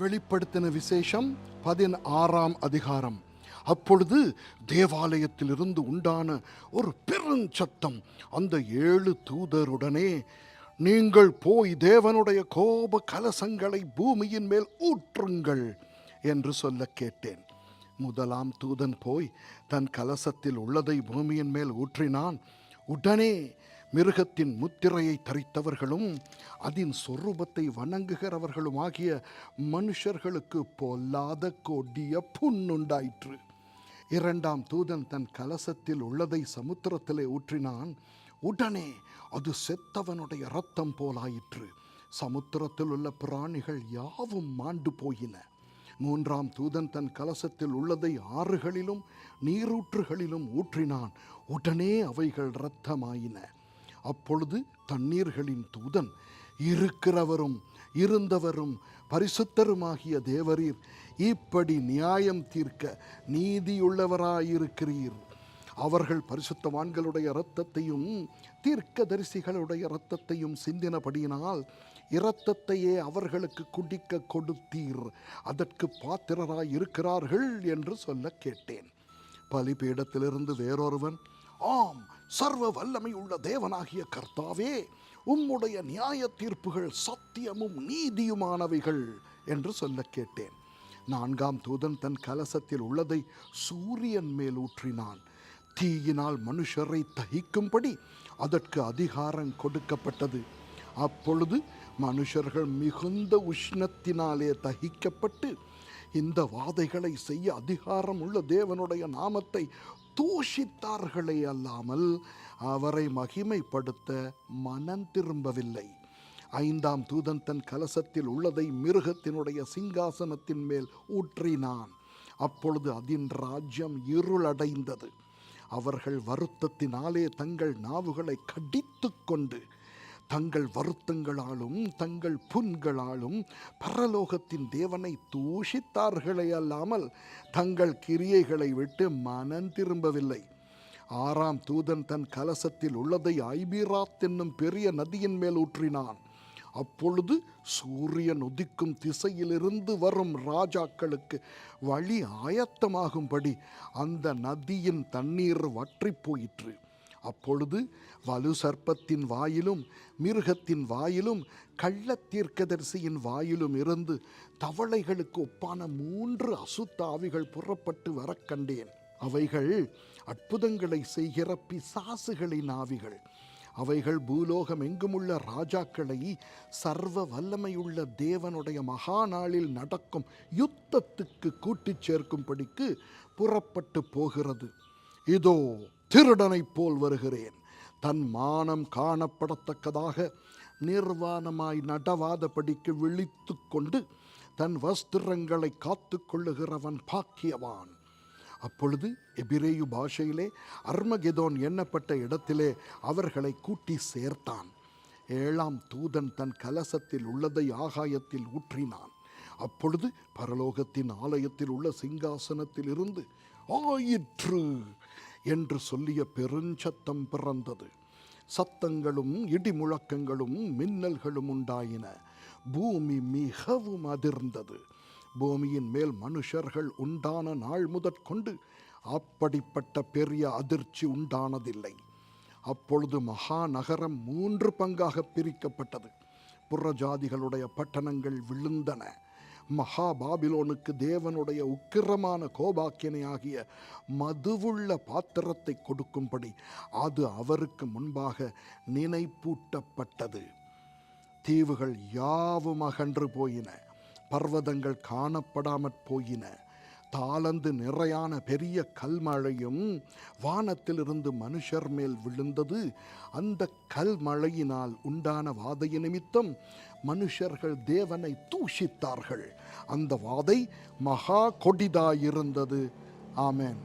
வெளிப்படுத்தின விசேஷம் 16ஆம் அதிகாரம். அப்பொழுது தேவாலயத்திலிருந்து உண்டான ஒரு பெருஞ்சத்தம் அந்த 7 தூதருடனே, நீங்கள் போய் தேவனுடைய கோப கலசங்களை பூமியின் மேல் ஊற்றுங்கள் என்று சொல்ல கேட்டேன். முதலாம் தூதன் போய் தன் கலசத்தில் உள்ளதை பூமியின் மேல் ஊற்றினான். உடனே மிருகத்தின் முத்திரையை தரித்தவர்களும் அதன் சொரூபத்தை வணங்குகிறவர்களும் ஆகிய மனுஷர்களுக்கு பொல்லாத கொடிய புண்ணுண்டாயிற்று. இரண்டாம் தூதன் தன் கலசத்தில் உள்ளதை சமுத்திரத்திலே ஊற்றினான். உடனே அது செத்தவனுடைய இரத்தம் போலாயிற்று. சமுத்திரத்தில் உள்ள பிராணிகள் யாவும் மாண்டு போயின. மூன்றாம் தூதன் தன் கலசத்தில் உள்ளதை ஆறுகளிலும் நீரூற்றுகளிலும் ஊற்றினான். உடனே அவைகள் இரத்தமாயின. அப்பொழுது தண்ணீர்களின் தூதன், இருக்கிறவரும் இருந்தவரும் பரிசுத்தருமாகிய தேவரீர், இப்படி நியாயம் தீர்க்க நீதியுள்ளவராயிருக்கிறீர். அவர்கள் பரிசுத்தவான்களுடைய இரத்தத்தையும் தீர்க்கதரிசிகளுடைய இரத்தத்தையும் சிந்தினபடியினால் இரத்தத்தையே அவர்களுக்கு குடிக்க கொடுத்தீர். அதற்கு பாத்திரராய் இருக்கிறார்கள் என்று சொல்ல கேட்டேன். பலிபீடத்திலிருந்து வேறொருவன், ஆம், சர்வ வல்லமை உள்ள தேவனாகிய கர்த்தாவே, உம்முடைய நியாய தீர்ப்புகள் சத்தியமும் நீதியுமானவைகள் என்று சொல்ல கேட்டேன். நான்காம் தூதன் தன் கலசத்தில் உள்ளதை சூரியன் மேல் ஊற்றினான். தீயினால் மனுஷரை தகிக்கும்படி அதற்கு அதிகாரம் கொடுக்கப்பட்டது. அப்பொழுது மனுஷர்கள் மிகுந்த உஷ்ணத்தினாலே தகிக்கப்பட்டு இந்த வாதைகளை செய்ய அதிகாரம் உள்ள தேவனுடைய நாமத்தை தூஷித்தார்களே அல்லாமல் அவரை மகிமைப்படுத்த மனம் திரும்பவில்லை. ஐந்தாம் தூதன் தன் கலசத்தில் உள்ளதை மிருகத்தினுடைய சிங்காசனத்தின் மேல் ஊற்றினான். அப்பொழுது அதன் ராஜ்யம் இருளடைந்தது. அவர்கள் வருத்தத்தினாலே தங்கள் நாவுகளை கடித்து கொண்டு தங்கள் வருத்தங்களாலும் தங்கள் புண்களாலும் பரலோகத்தின் தேவனை தூஷித்தார்களே அல்லாமல் தங்கள் கிரியைகளை விட்டு மனம் திரும்பவில்லை. ஆறாம் தூதன் தன் கலசத்தில் உள்ளதை ஐபிராத் என்னும் பெரிய நதியின் மேல் ஊற்றினான். அப்பொழுது சூரியன் உதிக்கும் திசையிலிருந்து வரும் ராஜாக்களுக்கு வழி ஆயத்தமாகும்படி அந்த நதியின் தண்ணீர் வற்றி போயிற்று. அப்பொழுது வலு சர்ப்பத்தின் வாயிலும் மிருகத்தின் வாயிலும் கள்ள தீர்க்கதரிசியின் வாயிலும் இருந்து தவளைகளுக்கு ஒப்பான 3 அசுத்தாவிகள் புறப்பட்டு வர கண்டேன். அவைகள் அற்புதங்களை செய்கிற பிசாசுகளின் ஆவிகள். அவைகள் பூலோகம் எங்குமுள்ள ராஜாக்களை சர்வ வல்லமையுள்ள தேவனுடைய மகா நாளில் நடக்கும் யுத்தத்துக்கு கூட்டிச் சேர்க்கும்படிக்கு புறப்பட்டு போகிறது. இதோ திருடனைப் போல் வருகிறேன். தன் மானம் காணப்படத்தக்கதாக நிர்வாணமாய் நடவாதபடிக்கு விழித்து கொண்டு தன் வஸ்திரங்களை காத்து கொள்ளுகிறவன் பாக்கியவான். அப்பொழுது எபிரேயு பாஷையிலே அர்மகெதோன் எண்ணப்பட்ட இடத்திலே அவர்களை கூட்டி சேர்த்தான். ஏழாம் தூதன் தன் கலசத்தில் உள்ளதை ஆகாயத்தில் ஊற்றினான். அப்பொழுது பரலோகத்தின் ஆலயத்தில் உள்ள சிங்காசனத்தில் இருந்து ஆயிற்று என்று சொல்லிய பெருஞ்சத்தம் பிறந்தது. சத்தங்களும் இடி முழக்கங்களும் மின்னல்களும் உண்டாயின. பூமி மிகவும் அதிர்ந்தது. பூமியின் மேல் மனுஷர்கள் உண்டான நாள் முதற்கொண்டு அப்படிப்பட்ட பெரிய அதிர்ச்சி உண்டானதில்லை. அப்பொழுது மகா நகரம் 3 பங்காக பிரிக்கப்பட்டது. புறஜாதிகளுடைய பட்டணங்கள் விழுந்தன. மகா பாபிலோனுக்கு தேவனுடைய உக்கிரமான கோபாக்கினையாகிய மதுவுள்ள பாத்திரத்தை கொடுக்கும்படி அது அவருக்கு முன்பாக நினைப்பூட்டப்பட்டது. தீவுகள் யாவும் அகன்று போயின. பர்வதங்கள் காணப்படாமற் போயின. தாளந்து நிறையான பெரிய கல்மழையும் வானத்திலிருந்து மனுஷர் மேல் விழுந்தது. அந்த கல்மழையினால் உண்டான வாதை நிமித்தம் மனுஷர்கள் தேவனை தூஷித்தார்கள். அந்த வாதை மகா கொடிதாயிருந்தது. ஆமென்.